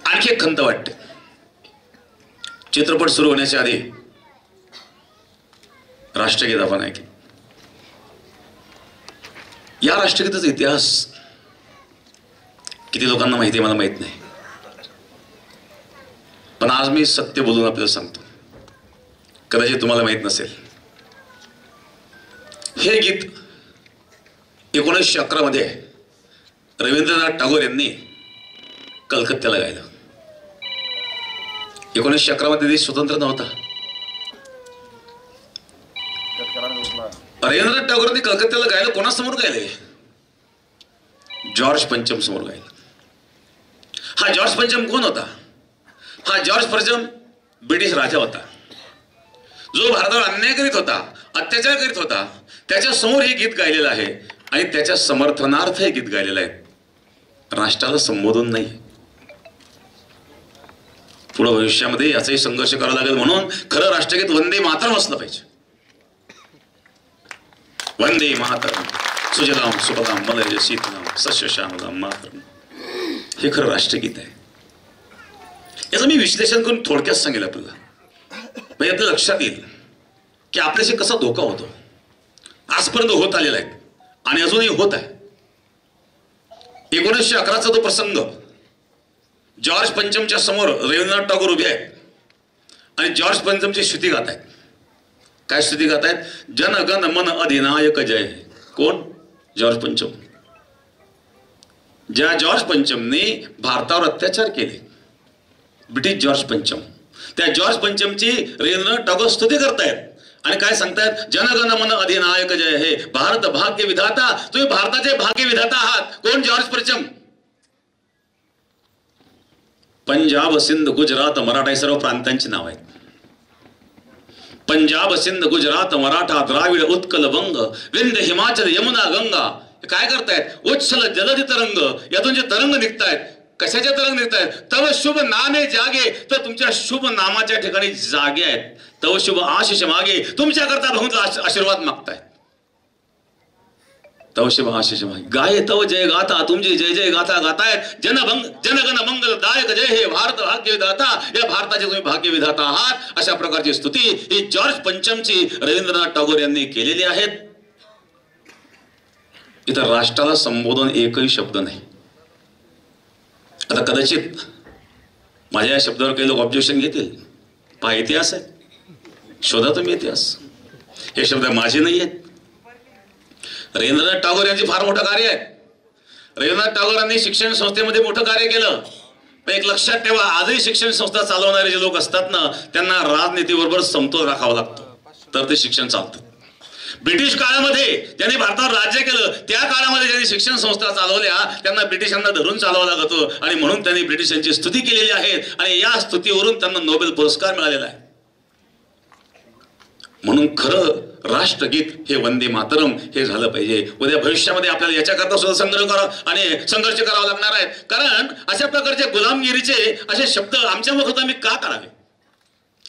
आणखी एक खंत वाटते. चित्रपट सुरू होण्याच्या आधी राष्ट्रगीत आपण ऐकले. या राष्ट्रगीताचा इतिहास किती लोकांना माहिती आहे मला माहित नाही, पण आज मी सत्य बोलून आपल्याला सांगतो, कदाचित तुम्हाला माहित नसेल. हे गीत 1911 मध्ये रवींद्रनाथ टागोर यांनी कलकत्त्याला गायलं. 1911 मध्ये देश स्वतंत्र नव्हता. रवींद्रनाथ टागोरांनी कलकत्त्याला गायलं. कोणासमोर गायले? जॉर्ज पंचम समोर गायलं. हा जॉर्ज पंचम कोण होता? हा जॉर्ज पंचम ब्रिटिश राजा होता, जो भारतावर अन्याय करीत होता, अत्याचार करीत होता. त्याच्या समोर हे गीत गायलेलं आहे आणि त्याच्या समर्थनार्थ हे गीत गायलेलं आहे. राष्ट्राला संबोधन नाही. पुढे भविष्यामध्ये याचाही संघर्ष करावा लागेल. म्हणून खरं राष्ट्रगीत वंदे मातरम असलं पाहिजे. वंदे मातरम सुजलाम सुफलाम मलयज शीतलाम सस्यश्यामलाम मातरम, हे खरं राष्ट्रगीत आहे. याचं मी विश्लेषण करून थोडक्यात सांगेल आपल्याला, म्हणजे आपल्या लक्षात येईल की आपल्याशी कसा धोका होतो, आजपर्यंत होत आलेला आहे आणि अजूनही होत आहे. 1911चा तो प्रसंग, जॉर्ज पंचमच्या समोर रवींद्रनाथ टागोर उभे आहेत आणि जॉर्ज पंचमची स्तुती गात आहेत. काय स्तुती गात आहेत? जन गण मन अधिनायक जय. कोण? जॉर्ज पंचम. ज्या जॉर्ज पंचमने भारतावर अत्याचार केले, ब्रिटिश जॉर्ज पंचम, त्या जॉर्ज पंचमची रवींद्रनाथ टागोर स्तुती करतायत आणि काय सांगतायत? जनगण मन अधिनायक जय हे, भारत भाग्य विधाता. तुम्ही भारताचे भाग्य विधाता आहात. कोण? जॉर्ज पंचम. पंजाब सिंध गुजरात मराठा हे सर्व प्रांतांची नाव आहेत. पंजाब सिंध गुजरात मराठा द्राविड उत्कल वंग विंध्य हिमाचल यमुना गंगा. काय करतायत? उच्छल जलधी तरंग. यातून जे तरंग निघतायत, कशाचे तरंग निघतायत? तव शुभ नामे जागे. तर तुमच्या शुभ नामाच्या ठिकाणी जागे आहेत. तव शुभ आशिष मागे. तुमच्याकरता बहुमत आशीर्वाद मागतायत. तव शुभ आशिष मागे. गाये तव जय गाथा. तुमची जय जय गाथा गातायत. जनगण मंगल दायक जय हे, भारत भाग्य विधाता. या भारताचे तुम्ही भाग्य विधाता आहात. अशा प्रकारची स्तुती ही जॉर्ज पंचमची रवींद्रनाथ टागोर यांनी केलेली आहेत. इथं राष्ट्राला संबोधन एकही शब्द नाही. आता कदाचित माझ्या या शब्दावर काही लोक ऑब्जेक्शन घेतील. पहा, इतिहास आहे, शोधा तुम्ही इतिहास. हे शब्द माझे नाही आहेत. रवींद्रनाथ टागोर यांचे फार मोठं कार्य आहे. रवींद्रनाथ टागोरांनी शिक्षण संस्थेमध्ये मोठं कार्य केलं. पण एक लक्षात ठेवा, आजही शिक्षण संस्था चालवणारे जे लोक असतात ना, त्यांना राजनीतीबरोबर समतोल राखावा लागतो, तर ते शिक्षण चालतं. ब्रिटिश काळामध्ये ज्यांनी भारतावर राज्य केलं, त्या काळामध्ये ज्यांनी शिक्षण संस्था चालवल्या, त्यांना ब्रिटिशांना धरून चालवावं लागत होतं आणि म्हणून त्यांनी ब्रिटिशांची स्तुती केलेली आहे आणि या स्तुतीवरून त्यांना नोबेल पुरस्कार मिळालेला आहे. म्हणून खरं राष्ट्रगीत हे वंदे मातरम हे झालं पाहिजे. उद्या भविष्यामध्ये आपल्याला याच्याकरता सुद्धा संघर्ष करावा लागणार आहे. कारण अशा प्रकारचे गुलामगिरीचे असे शब्द आमच्या मुखात आम्ही का करावे?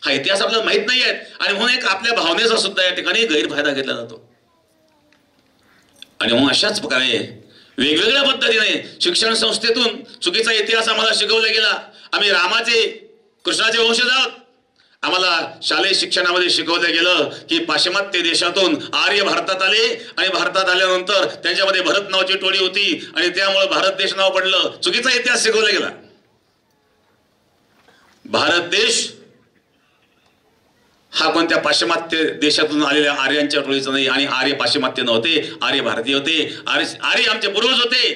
हा इतिहास आपल्याला माहित नाही आहे आणि म्हणून एक आपल्या भावनेचा सुद्धा या ठिकाणी गैरफायदा घेतला जातो. आणि म्हणून अशाच प्रकारे वेगवेगळ्या पद्धतीने शिक्षण संस्थेतून चुकीचा इतिहास आम्हाला शिकवला गेला. आम्ही रामाचे कृष्णाचे वंशज आहोत. आम्हाला शालेय शिक्षणामध्ये शिकवलं गेलं की पाश्चिमात्य देशातून आर्य भारतात आले आणि भारतात आल्यानंतर त्यांच्यामध्ये भरत नावाची टोळी होती आणि त्यामुळे भारत देश नाव पडलं. चुकीचा इतिहास शिकवला गेला. भारत देश हा कोणत्या पाश्चिमात्य देशातून आलेल्या आर्यांच्या टोळीचा नाही आणि आर्य पाश्चिमात्य नव्हते, आर्य भारतीय होते. आर्य आमचे पूर्वज होते.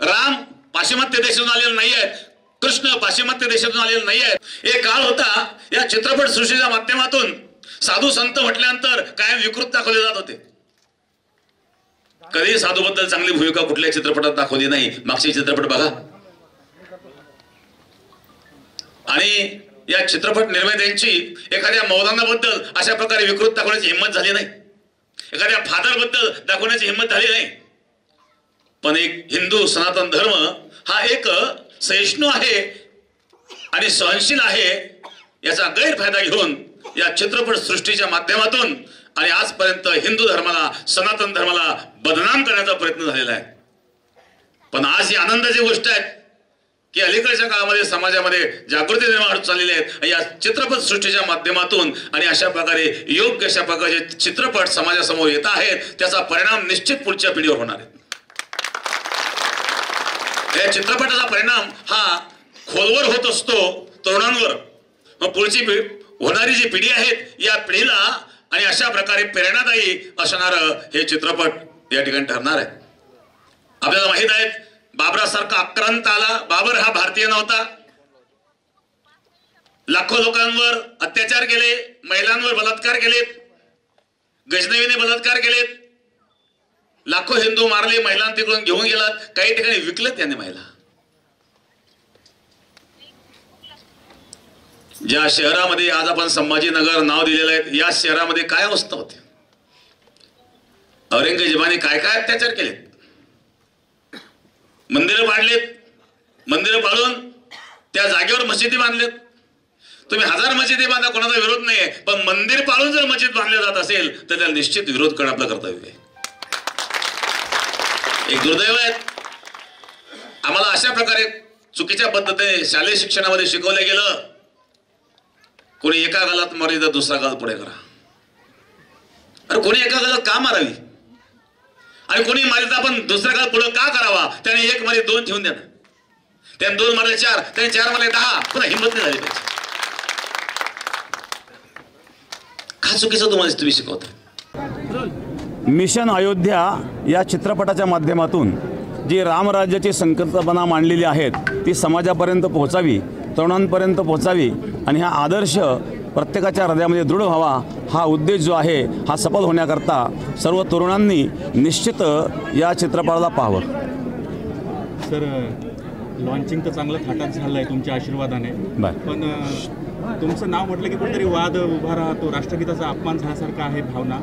राम पाश्चिमात्य देशातून आलेले नाही आहेत. कृष्ण पाश्चिमात्य देशातून आलेले नाही आहेत. एक काळ होता या चित्रपट सृष्टीच्या माध्यमातून साधू संत म्हटल्यानंतर कायम विकृत दाखवले जात होते. कधी साधू बद्दल चांगली भूमिका कुठल्या चित्रपटात दाखवली नाही. मागचे चित्रपट बघा. आणि या चित्रपट निर्मात्यांची एखाद्या मौलानाबद्दल अशा प्रकारे विकृत दाखवण्याची हिंमत झाली नाही. एखाद्या फादर बद्दल दाखवण्याची हिंमत झाली नाही. पण एक हिंदू सनातन धर्म हा एक सहिष्णू आहे आणि सहनशील आहे, याचा गैरफायदा घेऊन या चित्रपट सृष्टीच्या माध्यमातून आणि आजपर्यंत हिंदू धर्माला, सनातन धर्माला बदनाम करण्याचा प्रयत्न झालेला आहे. पण आज ही आनंदाची गोष्ट आहे की अलीकडच्या काळामध्ये समाजामध्ये जागृती निर्माण होत चाललेली आहे या चित्रपट सृष्टीच्या माध्यमातून, आणि अशा प्रकारे योग्य अशा प्रकारचे चित्रपट समाजासमोर येत आहेत, त्याचा परिणाम निश्चित पुढच्या पिढीवर होणार आहे. या चित्रपटाचा परिणाम हा खोलवर होत असतो तरुणांवर. मग पुढची होणारी जी पिढी आहे या पिढीला आणि अशा प्रकारे प्रेरणादायी असणारं हे चित्रपट या ठिकाणी ठरणार आहे. आपल्याला माहित आहे बाबरासारखा आक्रांत आला. बाबर हा भारतीय नव्हता. लाखो लोकांवर अत्याचार केले, महिलांवर बलात्कार केलेत, गजनवीने बलात्कार केलेत, लाखो हिंदू मारले, महिलांना तिकडून घेऊन गेलात, काही ठिकाणी विकलेत त्यांनी महिला. ज्या शहरामध्ये आज आपण संभाजीनगर नाव दिलेलं आहे या शहरामध्ये काय अवस्था होती, औरंगजेबाने काय काय अत्याचार केलेत, मंदिरं पाडलेत, मंदिरं पाडून त्या जागेवर मशिदी बांधलेत. तुम्ही 1000 मशिदी बांधा, कोणाचा विरोध नाहीये, पण मंदिर पाळून जर मस्जिद बांधले जात असेल तर त्याला निश्चित विरोध करणं आपलं कर्तव्य आहे. एक दुर्दैव आहे, आम्हाला अशा प्रकारे चुकीच्या पद्धतीने शालेय शिक्षणामध्ये शिकवलं गेलं, कोणी एका गालात मारी तर दुसरा गाल पुढे करा. अरे कोणी एका गालात का मारावी आणि कोणी मारित आपण दुसरा गाल पुढे का करावा? त्याने एक मारी 2 ठेवून द्या ना, त्याने 2 मारले 4, त्याने 4 मारले 10, पुन्हा हिंमत नाही झाली पाहिजे. का चुकीचं तुम्ही शिकवता? मिशन अयोध्या या चित्रपटाच्या माध्यमातून जी रामराज्याची संकल्पना मांडलेली आहेत ती समाजापर्यंत पोहोचावी, तरुणांपर्यंत पोहोचावी आणि हा आदर्श प्रत्येकाच्या हृदयामध्ये दृढ व्हावा, हा उद्देश जो आहे हा सफल होण्याकरता सर्व तरुणांनी निश्चित या चित्रपटाला पाहावं. सर, लॉन्चिंग तर चांगलं थाटात झालं आहे तुमच्या आशीर्वादाने, पण तुमचं नाव म्हटलं की कुठेतरी वाद उभा राहतो, राष्ट्रगीताचा अपमान झाल्यासारखं आहे भावना.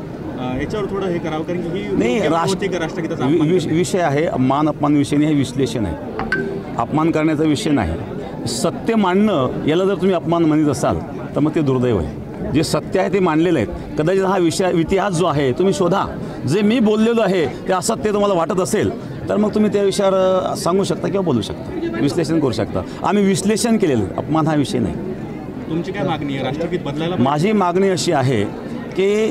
याच्यावर थोडं हे करावं, कारण की ही राष्ट्रगीताचा विषय आहे. अपमान विषय नाही, हे विश्लेषण आहे. अपमान करण्याचा विषय नाही. सत्य मांडणं याला जर तुम्ही अपमान म्हणत असाल तर मग ते दुर्दैव आहे. जे सत्य आहे ते मांडलेलं आहे. कदाचित हा इतिहास जो आहे तुम्ही शोधा, जे मी बोललेलो आहे ते असत्य तुम्हाला वाटत असेल तर मग तुम्ही त्या विषयावर सांगू शकता किंवा बोलू शकता, विश्लेषण करू शकता. आम्ही विश्लेषण केलेलं, अपमान हा विषय नाही. तुमची काय मागणी आहे? राष्ट्रगीत बदलायला? माझी मागणी अशी आहे की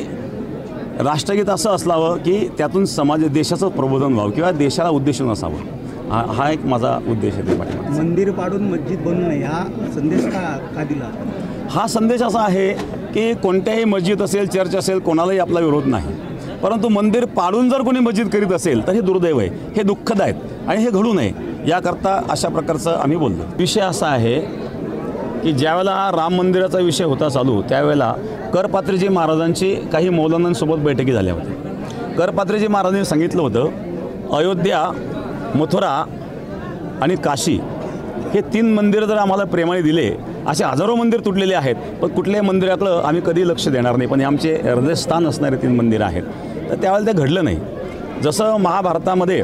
राष्ट्रगीत असं असावं की त्यातून देशाचं प्रबोधन व्हावं किंवा देशाला उद्देशून असावं. हा एक माझा उद्देश आहे. मंदिर पाडून मस्जिद बनवू नये हा संदेश का दिला? हा संदेश असा आहे की कोणत्याही मस्जिद असेल, चर्च असेल, कोणालाही आपला विरोध नाही, परंतु मंदिर पाडून जर कोणी मस्जिद करीत असेल तर हे दुर्दैव आहे, हे दुःखद आहेत आणि हे घडू नये याकरता अशा प्रकारचं आम्ही बोललो. विषय असा आहे की ज्यावेळेला हा राम मंदिराचा विषय होता चालू त्यावेळेला करपात्रीजी महाराजांची काही मौलानांसोबत बैठकी झाल्या होत्या. करपात्रीजी महाराजांनी सांगितलं होतं अयोध्या, मथुरा आणि काशी हे 3 मंदिरं जर आम्हाला प्रेमाने दिले, असे हजारो मंदिर तुटलेले आहेत पण कुठल्याही मंदिराकडं आम्ही कधी लक्ष देणार नाही, पण हे आमचे हृदयस्थान असणारे 3 मंदिरं आहेत. तर त्यावेळेला ते घडलं नाही. जसं महाभारतामध्ये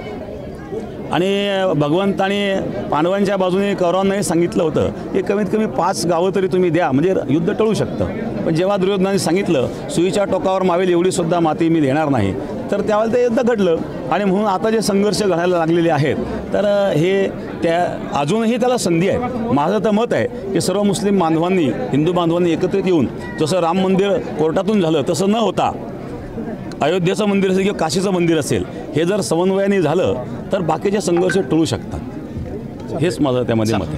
आणि भगवंताने पांडवांच्या बाजूने कौरवांनाही सांगितलं होतं की कमीत कमी 5 गावं तरी तुम्ही द्या म्हणजे युद्ध टळू शकतं. पण जेव्हा दुर्योधनाने सांगितलं सुईच्या टोकावर मावेल एवढीसुद्धा माती मी देणार नाही, तर त्यावेळेला ते युद्ध घडलं. आणि म्हणून आता जे संघर्ष घडायला लागलेले आहेत तर हे अजूनही त्याला संधी आहे. माझं तर मत आहे की सर्व मुस्लिम बांधवांनी, हिंदू बांधवांनी एकत्रित येऊन जसं राम मंदिर कोर्टातून झालं तसं न होता अयोध्येचं मंदिर असेल किंवा काशीचं मंदिर असेल, हे जर समन्वयाने झालं तर बाकीचे संघर्ष टळू शकतात. हेच माझं त्यामध्ये मत आहे.